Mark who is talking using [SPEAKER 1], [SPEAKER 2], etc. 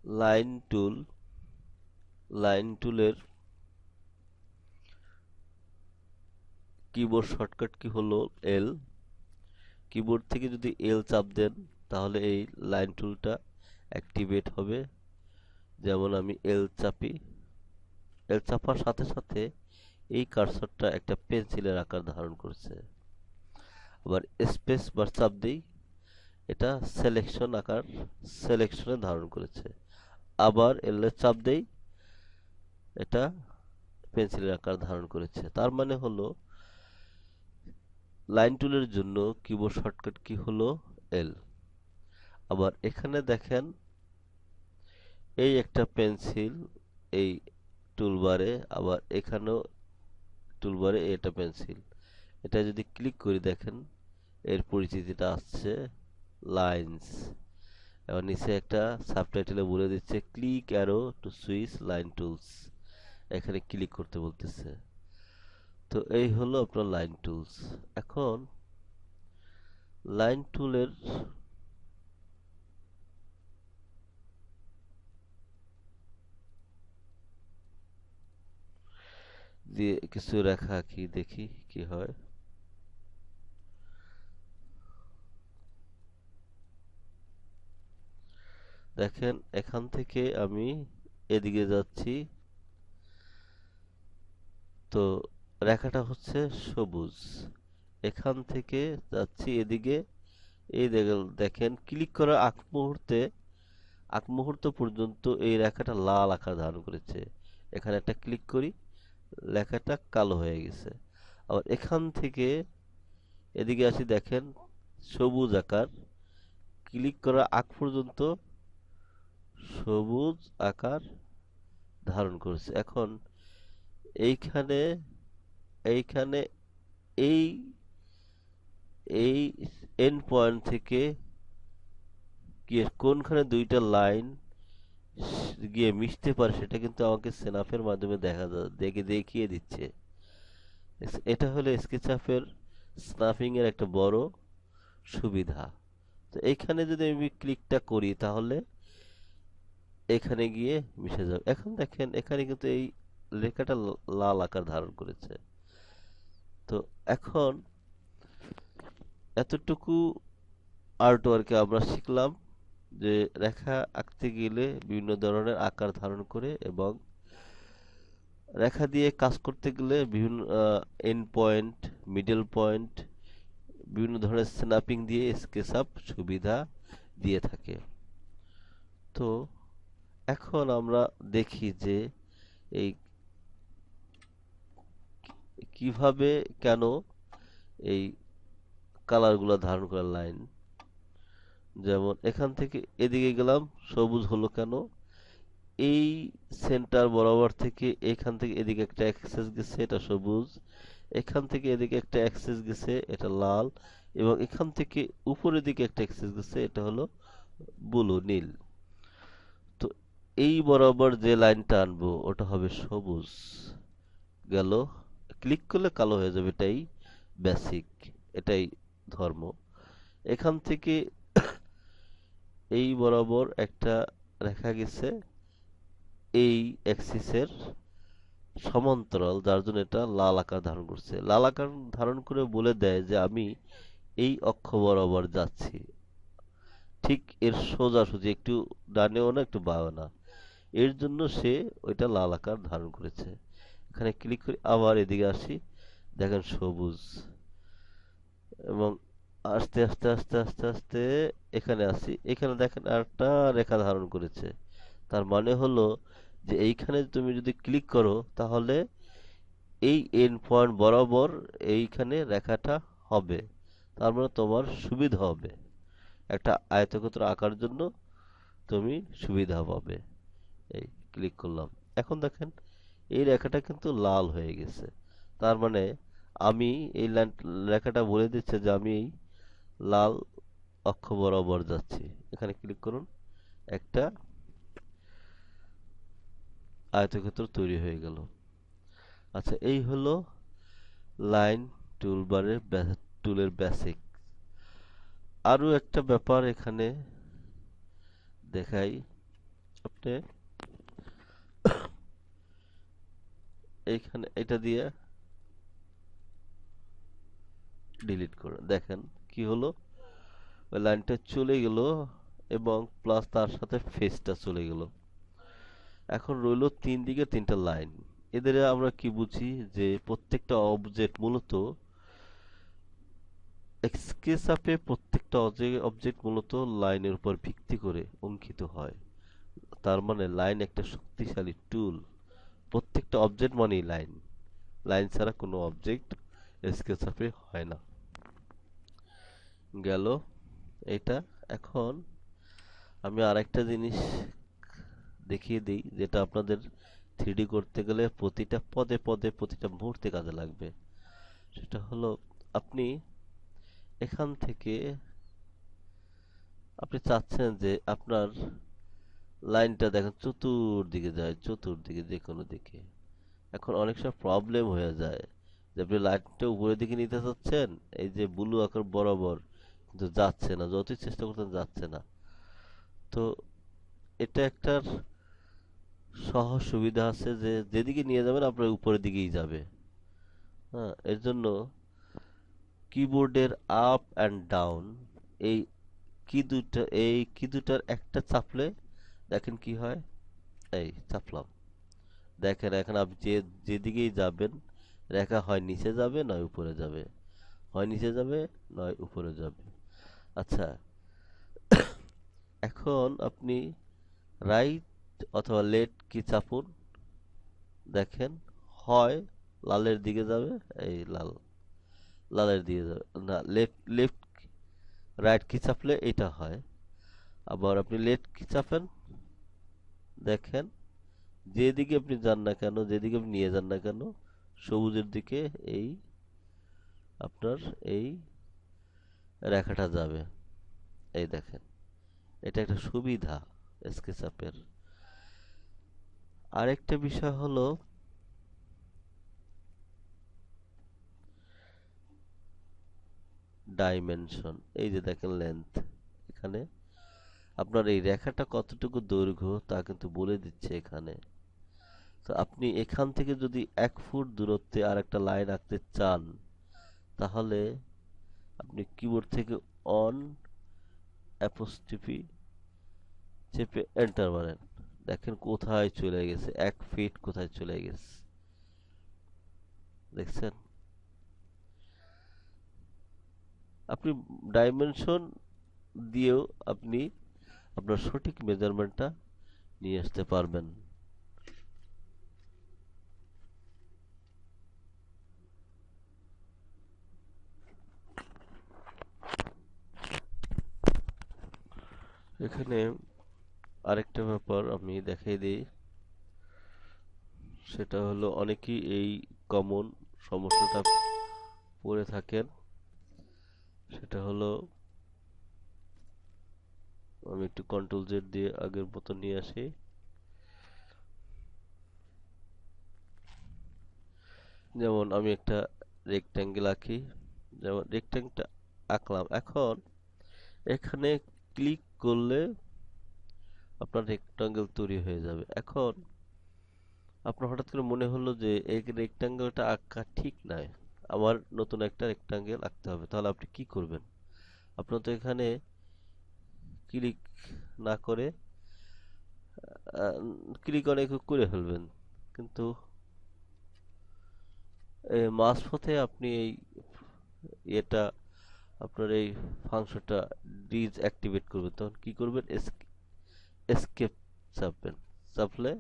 [SPEAKER 1] Line tool, line টুলের keyboard shortcut key হলো এল। Keyboard থেকে যদি এল চাপ দেন তাহলে এই লাইন টুলটা অ্যাক্টিভেট হবে। যেমন আমি এল চাপি, এল চাপার সাথে সাথে এই কার্সরটা একটা পেন্সিলের আকার ধারণ করছে। আবার স্পেস বার চাপ দিই, এটা সিলেকশন আকার, সিলেকশনে ধারণ করেছে। আবার এল এর চাপ দেই, এটা পেন্সিলের আকার ধারণ করেছে। তার মানে হলো লাইন টুলের জন্য কিবোর্ড শর্টকাট কি হলো এল। আবার এখানে দেখেন এই একটা পেন্সিল এই টুলবারে, আবার এখানেও টুলবারে এটা পেন্সিল। এটা যদি ক্লিক করি দেখেন এর পরিচিতিটা আসছে লাইনস। এবার নিচে একটা সাবটাইটেলে বলে দিচ্ছে click arrow to switch line tools, এখানে ক্লিক করতে বলতেছে। তো এই হলো আপনার লাইন টুলস। এখন লাইন টুলের দিয়ে কিছু রেখা আঁকি, দেখি কি হয়। দেখেন এখান থেকে আমি এদিকে যাচ্ছি, তো রেখাটা হচ্ছে সবুজ। এখান থেকে যাচ্ছি এদিকে, এই দেখেন ক্লিক করার আগ মুহূর্ত পর্যন্ত এই রেখাটা লাল আকার ধারণ করেছে। এখানে একটা ক্লিক করি, লেখাটা কালো হয়ে গেছে। আবার এখান থেকে এদিকে আসি, দেখেন সবুজ আকার, ক্লিক করার আগ পর্যন্ত সবুজ আকার ধারণ করেছে। এখন এইখানে এইখানে এই এই এন্ড পয়েন্ট থেকে গিয়ে কোনখানে দুইটা লাইন গিয়ে মিশতে পারে সেটা কিন্তু আমাকে সেনাফের মাধ্যমে দেখিয়ে দিচ্ছে। এটা হলো স্কেচআপের স্নাফিং এর একটা বড় সুবিধা। তো এইখানে যদি আমি ক্লিকটা করি তাহলে এখানে গিয়ে মিশে যাবে। এখন দেখেন এখানে কিন্তু এই লেখাটা লাল আকার ধারণ করেছে। তো এখন এতটুকু আর্ট ওয়ার্কে আমরা শিখলাম যে রেখা আঁকতে গেলে বিভিন্ন ধরনের আকার ধারণ করে, এবং রেখা দিয়ে কাজ করতে গেলে বিভিন্ন এন্ড পয়েন্ট, মিডল পয়েন্ট, বিভিন্ন ধরনের স্ন্যাপিং দিয়ে স্কেচআপ সুবিধা দিয়ে থাকে। তো এখন আমরা দেখি যে এই কিভাবে কেন এই কালারগুলো ধারণ করার লাইন। যেমন এখান থেকে এদিকে গেলাম, সবুজ হলো কেন? এই সেন্টার বরাবর থেকে এখান থেকে এদিকে একটা অ্যাক্সেস গেছে, এটা সবুজ। এখান থেকে এদিকে একটা অ্যাক্সেস গেছে, এটা লাল। এবং এখান থেকে উপরের দিকে একটা অ্যাক্সেস গেছে, এটা হলো ব্লু, নীল। তো এই বরাবর যে লাইনটা আনবো ওটা হবে সবুজ। গেল, ক্লিক করলে কালো হয়ে যাবে, এটাই বেসিক, এটাই ধর্ম। এখান থেকে এই বরাবর একটা রেখা গেছে এই অ্যাক্সিসের সমান্তরাল, যার জন্য এটা লাল আকার ধারণ করছে। লাল আকার ধারণ করে বলে দেয় যে আমি এই অক্ষ বরাবর যাচ্ছি, ঠিক এর সোজাসুজি, একটু ডানেও না একটু বাঁও না। এর জন্য সে ওইটা লাল আকার ধারণ করেছে। এখানে ক্লিক করি, আবার এদিকে আসি, দেখেন সবুজ। এবং আস্তে আস্তে আস্তে আস্তে আস্তে এখানে আসি, এখানে দেখেন আরেকটা রেখা ধারণ করেছে। তার মানে হলো যে এইখানে তুমি যদি ক্লিক করো তাহলে এই এন্ড পয়েন্ট বরাবর এইখানে রেখাটা হবে। তার মানে তোমার সুবিধা হবে, একটা আয়তক্ষেত্র আঁকার জন্য তুমি সুবিধা পাবে। এই ক্লিক করলাম, এখন দেখেন এই রেখাটা কিন্তু লাল হয়ে গেছে। তার মানে আমি এই লাইন, রেখাটা বলে দিচ্ছে যে আমি এই লাল অক্ষ বরাবর যাচ্ছি। এখানে ক্লিক করুন, একটা আয়তক্ষেত্র তৈরি হয়ে গেল। আচ্ছা, এই হলো লাইন টুলের বেসিক। আরো একটা ব্যাপার এখানে দেখাই। আপনি এইখানে এটা দিয়ে ডিলিট করে দেখেন কি হলো, ওই লাইনটা চলে গেল এবং প্লাস তার সাথে ফেসটা চলে গেল। এখন রইলো তিন দিকে তিনটা লাইন। এদের আমরা কি বুঝি যে প্রত্যেকটা অবজেক্ট মূলত স্কেচআপে প্রত্যেকটা অবজেক্ট মূলত লাইনের উপর ভিত্তি করে অঙ্কিত হয়। তার মানে লাইন একটা শক্তিশালী টুল। প্রত্যেকটা অবজেক্ট মানেই লাইন, লাইন ছাড়া কোনো অবজেক্ট স্কেচআপে হয় না। গেল এটা। এখন আমি আরেকটা জিনিস দেখিয়ে দিই যেটা আপনাদের থ্রিডি করতে গেলে প্রতিটা পদে পদে প্রতিটা মুহূর্তে কাজে লাগবে। সেটা হলো আপনি এখান থেকে আপনি চাচ্ছেন যে আপনার লাইনটা দেখেন চতুর্দিকে যায়, চতুর্দিকে যে কোনো দিকে। এখন অনেক সময় প্রবলেম হয়ে যায় যে আপনি লাইনটা উপরের দিকে নিতে চাচ্ছেন এই যে ব্লু আকার বরাবর, কিন্তু যাচ্ছে না, যতই চেষ্টা করতেন যাচ্ছে না। তো এটা একটা সহজ সুবিধা আছে যে যেদিকে নিয়ে যাবেন আপনার উপরের দিকেই যাবে। হ্যাঁ, এর জন্য কিবোর্ডের আপ অ্যান্ড ডাউন এই কি দুটার একটা চাপলে দেখেন কি হয়। এই চাপলাম, দেখেন এখন আপনি যেদিকেই যাবেন রেখা হয় নিচে যাবে নয় উপরে যাবে, হয় নিচে যাবে নয় উপরে যাবে। আচ্ছা, এখন আপনি রাইট অথবা লেফট কি চাপুন, দেখেন হয় লালের দিকে যাবে, এই লাল লালের দিকে যাবে না, লেফট লেফট রাইট কি চাপলে এটা হয়। আবার আপনি লেফট কি চাপেন, দেখেন যেদিকে আপনি যান না কেন, যেদিকে আপনি নিয়ে যান না কেন সবুজের দিকে এই আপনার এই রেখাটা যাবে। এই দেখেন, এটা একটা সুবিধা স্কেচআপের। আরেকটা বিষয় হলো ডাইমেনশন। এই যে দেখেন লেন্থ, এখানে আপনার এই রেখাটা কতটুকু দৈর্ঘ্য তা কিন্তু বলে দিচ্ছে এখানে। তো আপনি এখান থেকে যদি 1 ফুট দূরত্বে আর একটা লাইন আঁকতে চান তাহলে আপনি কিবোর্ড থেকে অন অ্যাপোস্ট্রোফি চেপে এন্টার মারেন, দেখেন কোথায় চলে গেছে, 1 ফিট কোথায় চলে গেছে, দেখছেন। আপনি ডাইমেনশন দিয়েও আপনি আপনার সঠিক মেজারমেন্টটা নিয়ে আসতে পারবেন। এখানে আরেকটা ব্যাপার আমি দেখাই দিই, সেটা হলো অনেকেই এই কমন সমস্যাটা পড়ে থাকেন। সেটা হলো আমি একটু কন্ট্রোল জেড দিয়ে আগের মতো নিয়ে আসি। যেমন আমি একটা রেক্ট্যাঙ্গেল আঁকি, যেমন রেক্ট্যাঙ্গেলটা আঁকলাম। এখন এখানে ক্লিক করলে আপনার রেক্ট্যাঙ্গেল তৈরি হয়ে যাবে। এখন আপনার হঠাৎ করে মনে হলো যে এই রেক্ট্যাঙ্গেলটা আঁকা ঠিক নয়, আমার নতুন একটা রেক্ট্যাঙ্গেল আঁকতে হবে, তাহলে আপনি কি করবেন? আপনার তো এখানে ক্লিক না করে ক্লিক অনেক করে ফেলবেন, কিন্তু মাঝপথে আপনি এই এটা আপনার এই ফাংশনটা ডিসঅ্যাক্টিভেট করবেন, তখন কি করবেন? এসকেপ চাপবেন, চাপলে